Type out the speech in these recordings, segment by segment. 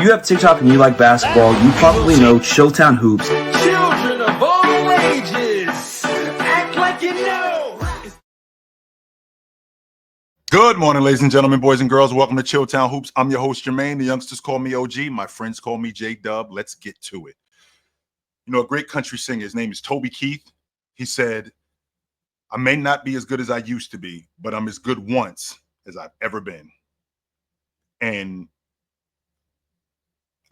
you have TikTok and you like basketball, you probably know Chilltown Hoops. Children of all ages, act like you know. Good morning, ladies and gentlemen, boys and girls. Welcome to Chilltown Hoops. I'm your host, Jermaine. The youngsters call me OG. My friends call me J-Dub. Let's get to it. You know, a great country singer, his name is Toby Keith. He said, I may not be as good as I used to be, but I'm as good once as I've ever been. And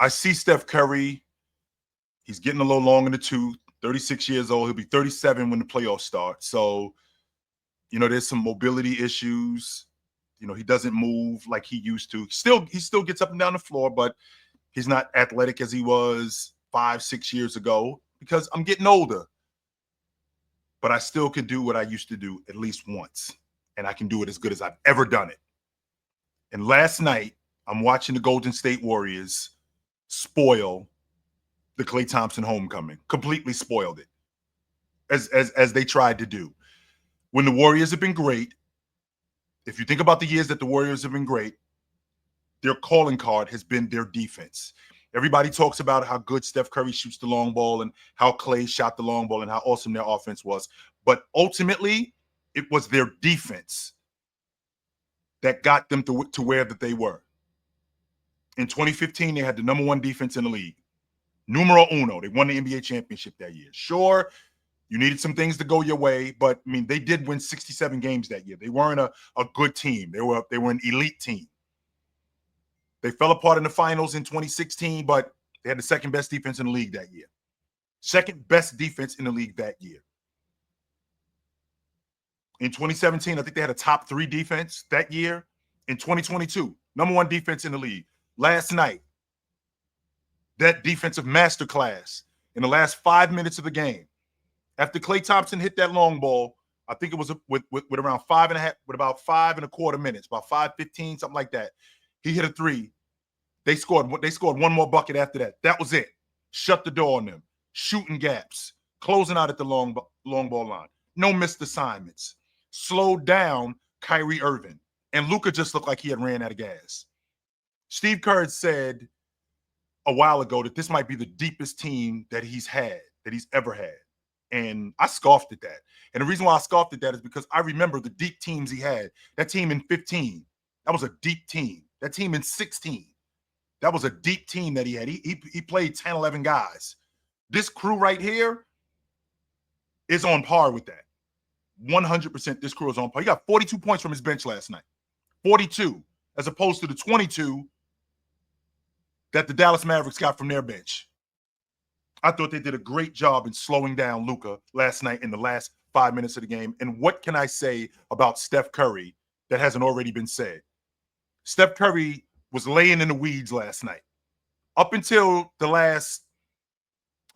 I see Steph Curry. He's getting a little long in the tooth, 36 years old. He'll be 37 when the playoffs start. So, you know, there's some mobility issues. You know, he doesn't move like he used to. He still gets up and down the floor, but he's not athletic as he was 5-6 years ago because I'm getting older. But I still can do what I used to do at least once, and I can do it as good as I've ever done it. And last night, I'm watching the Golden State Warriors spoil the Klay Thompson homecoming, completely spoiled it, as they tried to do. When the Warriors have been great, if you think about the years that the Warriors have been great, their calling card has been their defense. Everybody talks about how good Steph Curry shoots the long ball and how Klay shot the long ball and how awesome their offense was. But ultimately, it was their defense that got them to where that they were. In 2015, they had the number one defense in the league. Numero uno. They won the NBA championship that year. Sure, you needed some things to go your way, but I mean, they did win 67 games that year. They weren't a good team. They were an elite team. They fell apart in the finals in 2016, but they had the second best defense in the league that year. Second best defense in the league that year. In 2017, I think they had a top 3 defense that year. In 2022, number one defense in the league. Last night, that defensive masterclass in the last 5 minutes of the game. After Klay Thompson hit that long ball, I think it was with around 5.5, with about 5.25 minutes, about 5:15, something like that. He hit a 3. They scored one more bucket after that. That was it. Shut the door on them. Shooting gaps. Closing out at the long ball line. No missed assignments. Slowed down Kyrie Irving. And Luka just looked like he had ran out of gas. Steve Kerr said a while ago that this might be the deepest team that he's ever had. And I scoffed at that. And the reason why I scoffed at that is because I remember the deep teams he had. That team in 15, that was a deep team. That team in 16, that was a deep team that he had. He played 10, 11 guys. This crew right here is on par with that. 100% this crew is on par. He got 42 points from his bench last night. 42, as opposed to the 22 that the Dallas Mavericks got from their bench. I thought they did a great job in slowing down Luka last night in the last 5 minutes of the game. And what can I say about Steph Curry that hasn't already been said? Steph Curry was laying in the weeds last night. Up until the last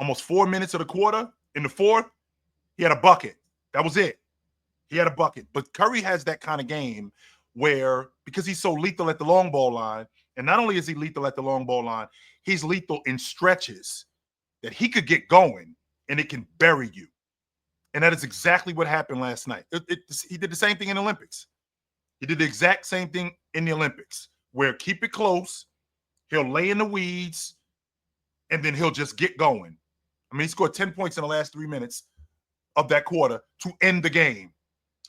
almost 4 minutes of the quarter, in the fourth, he had a bucket. That was it. He had a bucket. But Curry has that kind of game where, because he's so lethal at the long ball line, and not only is he lethal at the long ball line, he's lethal in stretches that he could get going and it can bury you. And that is exactly what happened last night. He did the same thing in the Olympics. He did the exact same thing in the Olympics, where keep it close, he'll lay in the weeds, and then he'll just get going. I mean, he scored 10 points in the last 3 minutes of that quarter to end the game.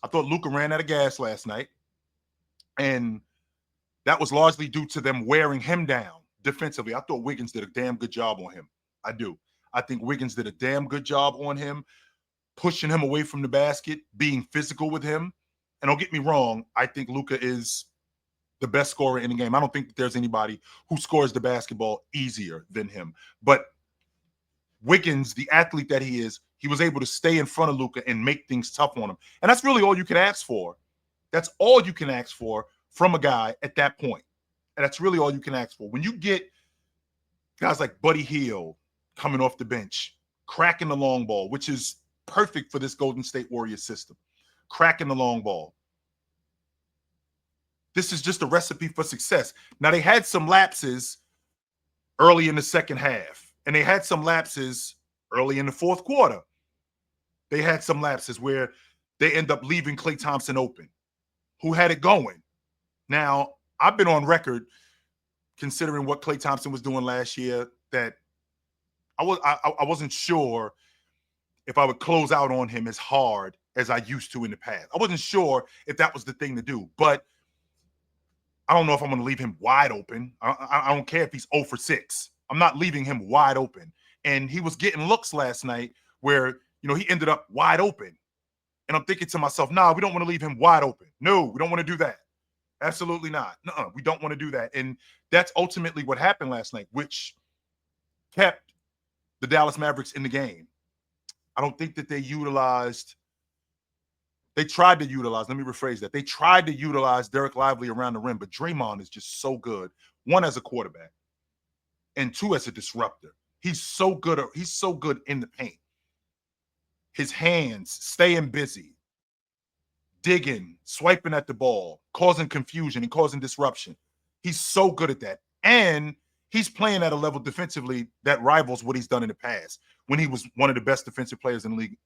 I thought Luka ran out of gas last night, and that was largely due to them wearing him down defensively. I thought Wiggins did a damn good job on him. I do. I think Wiggins did a damn good job on him, pushing him away from the basket, being physical with him. And don't get me wrong, I think Luka is the best scorer in the game. I don't think that there's anybody who scores the basketball easier than him. But Wiggins, the athlete that he is, he was able to stay in front of Luka and make things tough on him. And that's really all you can ask for. That's all you can ask for from a guy at that point. And that's really all you can ask for. When you get guys like Buddy Hield coming off the bench, cracking the long ball, which is perfect for this Golden State Warriors system, cracking the long ball. This is just a recipe for success. Now, they had some lapses early in the second half, and they had some lapses early in the fourth quarter. They had some lapses where they end up leaving Klay Thompson open, who had it going. Now, I've been on record considering what Klay Thompson was doing last year, that I wasn't sure if I would close out on him as hard as I used to in the past. I wasn't sure if that was the thing to do, but I don't know if I'm going to leave him wide open. I don't care if he's 0 for 6. I'm not leaving him wide open. And he was getting looks last night where, he ended up wide open. And I'm thinking to myself, nah, we don't want to leave him wide open. No, we don't want to do that. Absolutely not. No, we don't want to do that. And that's ultimately what happened last night, which kept the Dallas Mavericks in the game. I don't think that they tried to utilize, let me rephrase that. They tried to utilize Derek Lively around the rim, but Draymond is just so good. One, as a quarterback, and two, as a disruptor. He's so good in the paint. His hands staying busy, digging, swiping at the ball, causing confusion and causing disruption. He's so good at that. And he's playing at a level defensively that rivals what he's done in the past when he was one of the best defensive players in the league,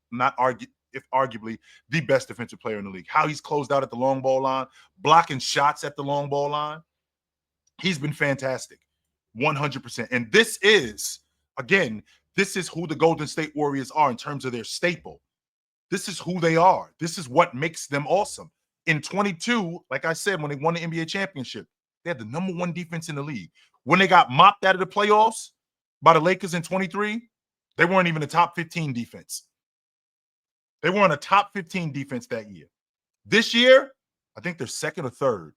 arguably the best defensive player in the league. How he's closed out at the long ball line, blocking shots at the long ball line. He's been fantastic, 100%. And this is who the Golden State Warriors are in terms of their staple. This is who they are. This is what makes them awesome. In 22, like I said, when they won the NBA championship, they had the number 1 defense in the league. When they got mopped out of the playoffs by the Lakers in 23, they weren't even a top 15 defense. They weren't a top 15 defense that year. This year, I think they're second or third.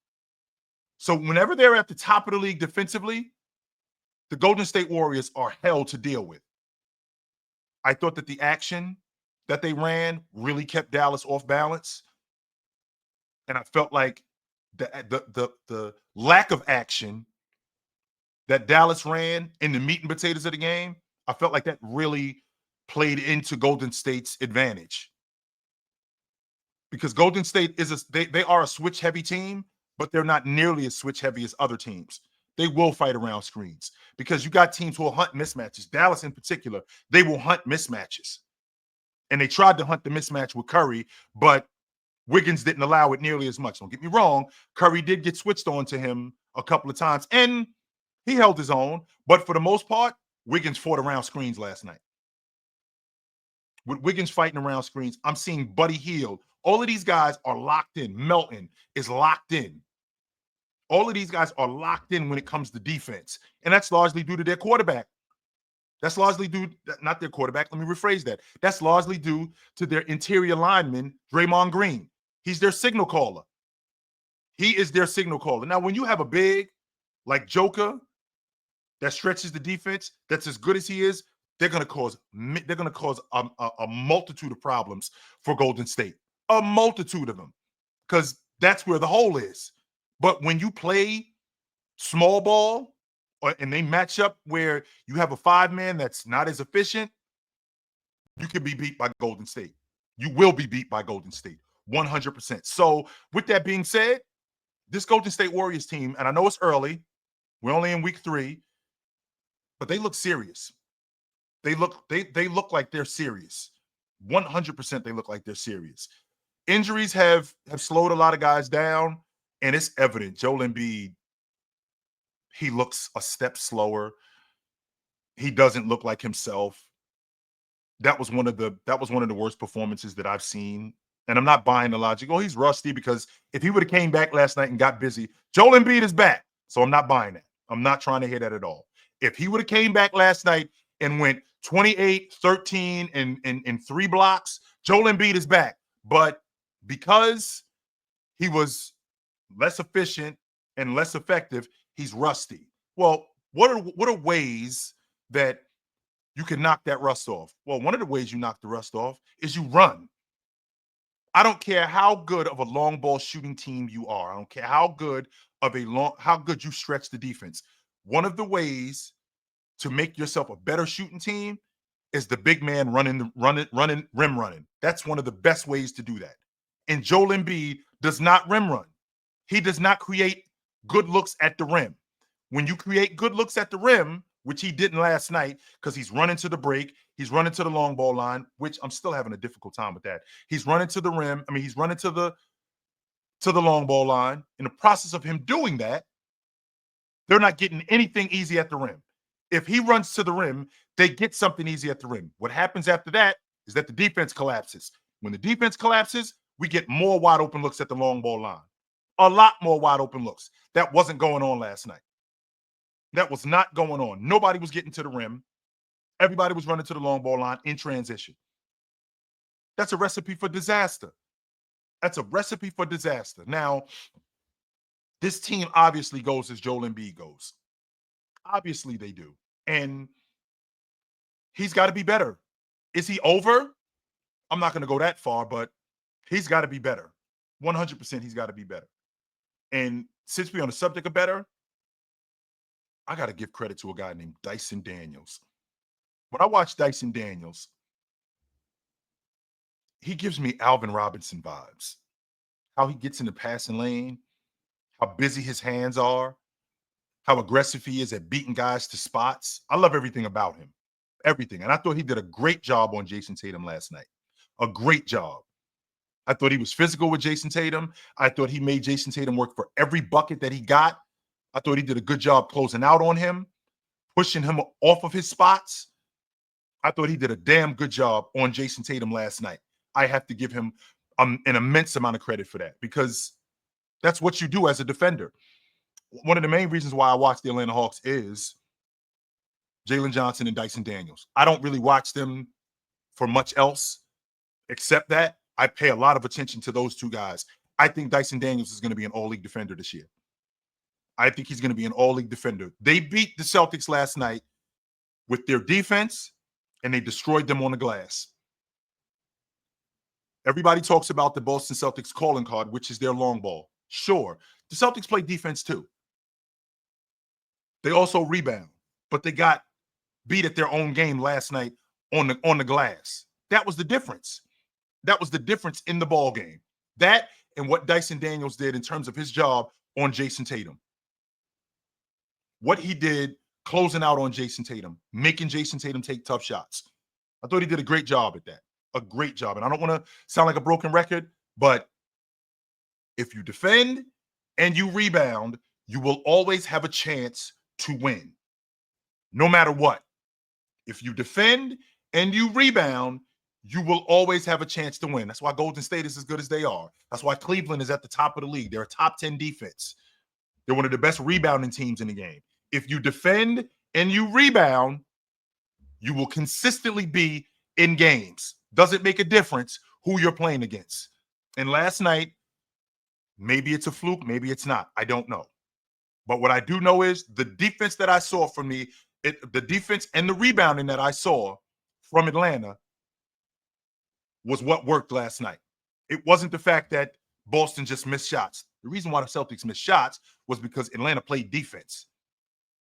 So whenever they're at the top of the league defensively, the Golden State Warriors are hell to deal with. I thought that the action that they ran really kept Dallas off balance. And I felt like the lack of action that Dallas ran in the meat and potatoes of the game, I felt like that really played into Golden State's advantage. Because Golden State they are a switch heavy team, but they're not nearly as switch heavy as other teams. They will fight around screens because you got teams who will hunt mismatches. Dallas in particular, they will hunt mismatches. And they tried to hunt the mismatch with Curry, but Wiggins didn't allow it nearly as much. Don't get me wrong. Curry did get switched on to him a couple of times, and he held his own. But for the most part, Wiggins fought around screens last night. With Wiggins fighting around screens, I'm seeing Buddy Hield. All of these guys are locked in. Melton is locked in. All of these guys are locked in when it comes to defense. And that's largely due to their quarterback. That's largely due, not their quarterback. Let me rephrase that. That's largely due to their interior lineman, Draymond Green. He's their signal caller. He is their signal caller. Now, when you have a big like Joker that stretches the defense, that's as good as he is, they're going to cause a multitude of problems for Golden State. A multitude of them, because that's where the hole is. But when you play small ball and they match up where you have a 5-man that's not as efficient, you can be beat by Golden State. You will be beat by Golden State, 100%. So with that being said, this Golden State Warriors team, and I know it's early, we're only in week 3, but they look serious. They look like they're serious. 100% they look like they're serious. Injuries have slowed a lot of guys down, and it's evident. Joel Embiid, he looks a step slower. He doesn't look like himself. That was one of the worst performances that I've seen. And I'm not buying the logic. Oh, he's rusty, because if he would have came back last night and got busy, Joel Embiid is back. So I'm not buying that. I'm not trying to hear that at all. If he would have came back last night and went 28, 13, and 3 blocks, Joel Embiid is back. But because he was less efficient and less effective, he's rusty. Well, what are ways that you can knock that rust off? Well, one of the ways you knock the rust off is you run. I don't care how good of a long ball shooting team you are. I don't care how good you stretch the defense. One of the ways to make yourself a better shooting team is the big man running, rim running. That's one of the best ways to do that. And Joel Embiid does not rim run. He does not create good looks at the rim. When you create good looks at the rim, which he didn't last night, because he's running to the break, he's running to the long ball line, which I'm still having a difficult time with that. He's running to the rim. I mean, he's running to the long ball line. In the process of him doing that, They're not getting anything easy at the rim. If he runs to the rim, they get something easy at the rim. What happens after that is that the defense collapses. When the defense collapses, we get more wide open looks at the long ball line. A lot more wide open looks. That wasn't going on last night. That was not going on. Nobody was getting to the rim. Everybody was running to the long ball line in transition. That's a recipe for disaster. That's a recipe for disaster. Now, this team obviously goes as Joel Embiid goes. Obviously they do. And he's got to be better. Is he over? I'm not going to go that far, but he's got to be better. 100% he's got to be better. And since we're on the subject of better, I got to give credit to a guy named Dyson Daniels. When I watch Dyson Daniels, he gives me Alvin Robinson vibes. How he gets in the passing lane, how busy his hands are, how aggressive he is at beating guys to spots. I love everything about him. Everything. And I thought he did a great job on Jason Tatum last night. A great job. I thought he was physical with Jason Tatum. I thought he made Jason Tatum work for every bucket that he got. I thought he did a good job closing out on him, pushing him off of his spots. I thought he did a damn good job on Jason Tatum last night. I have to give him an immense amount of credit for that, because that's what you do as a defender. One of the main reasons why I watch the Atlanta Hawks is Jalen Johnson and Dyson Daniels. I don't really watch them for much else except that. I pay a lot of attention to those two guys. I think Dyson Daniels is going to be an all-league defender this year. I think he's going to be an all-league defender. They beat the Celtics last night with their defense, and they destroyed them on the glass. Everybody talks about the Boston Celtics calling card, which is their long ball. Sure, the Celtics play defense too. They also rebound, but they got beat at their own game last night on the glass. That was the difference. That was the difference in the ball game. That and what Dyson Daniels did in terms of his job on Jason Tatum. What he did closing out on Jason Tatum, making Jason Tatum take tough shots. I thought he did a great job at that. A great job. And I don't want to sound like a broken record, but if you defend and you rebound, you will always have a chance to win, no matter what. If you defend and you rebound, you will always have a chance to win. That's why Golden State is as good as they are. That's why Cleveland is at the top of the league. They're a top 10 defense. They're one of the best rebounding teams in the game. If you defend and you rebound, you will consistently be in games. Doesn't make a difference who you're playing against. And last night, maybe it's a fluke, maybe it's not. I don't know. But what I do know is the defense that I saw from the defense and the rebounding that I saw from Atlanta was what worked last night. It wasn't the fact that Boston just missed shots. The reason why the Celtics missed shots was because Atlanta played defense,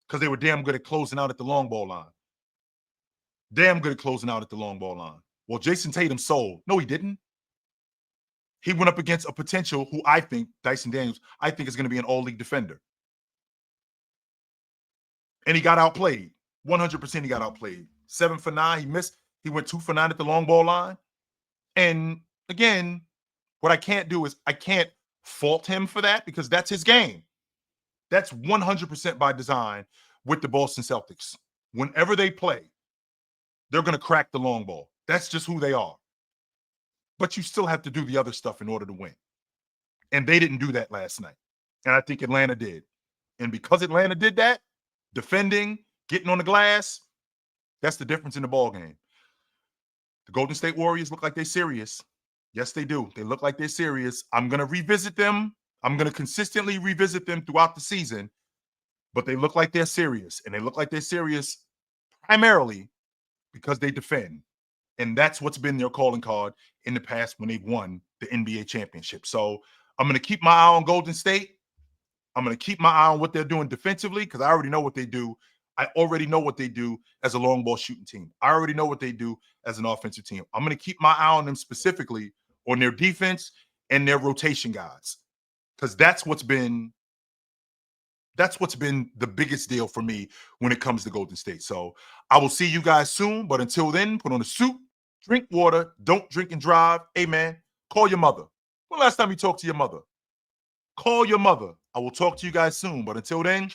because they were damn good at closing out at the long ball line. Damn good at closing out at the long ball line. Well, Jason Tatum sold. No, he didn't. He went up against a potential who I think, Dyson Daniels, I think is going to be an all-league defender. And he got outplayed. 100% he got outplayed. 7 for 9. He missed. He went 2 for 9 at the long ball line. And again, what I can't do is I can't fault him for that, because that's his game. That's 100% by design with the Boston Celtics. Whenever they play, they're going to crack the long ball. That's just who they are. But you still have to do the other stuff in order to win. And they didn't do that last night. And I think Atlanta did. And because Atlanta did that, defending, getting on the glass, that's the difference in the ball game. The Golden State Warriors look like they're serious. Yes, they do. They look like they're serious. I'm going to revisit them. I'm going to consistently revisit them throughout the season. But they look like they're serious. And they look like they're serious primarily because they defend. And that's what's been their calling card in the past when they've won the NBA championship. So I'm going to keep my eye on Golden State. I'm going to keep my eye on what they're doing defensively, because I already know what they do. I already know what they do as a long ball shooting team. I already know what they do as an offensive team. I'm going to keep my eye on them specifically on their defense and their rotation guys, because that's what's been the biggest deal for me when it comes to Golden State. So I will see you guys soon. But until then, put on a suit, drink water, don't drink and drive. Hey, man, call your mother. When last time you talked to your mother? Call your mother. I will talk to you guys soon. But until then,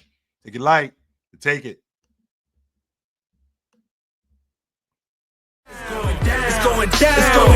Take it light. Take it. It's going down.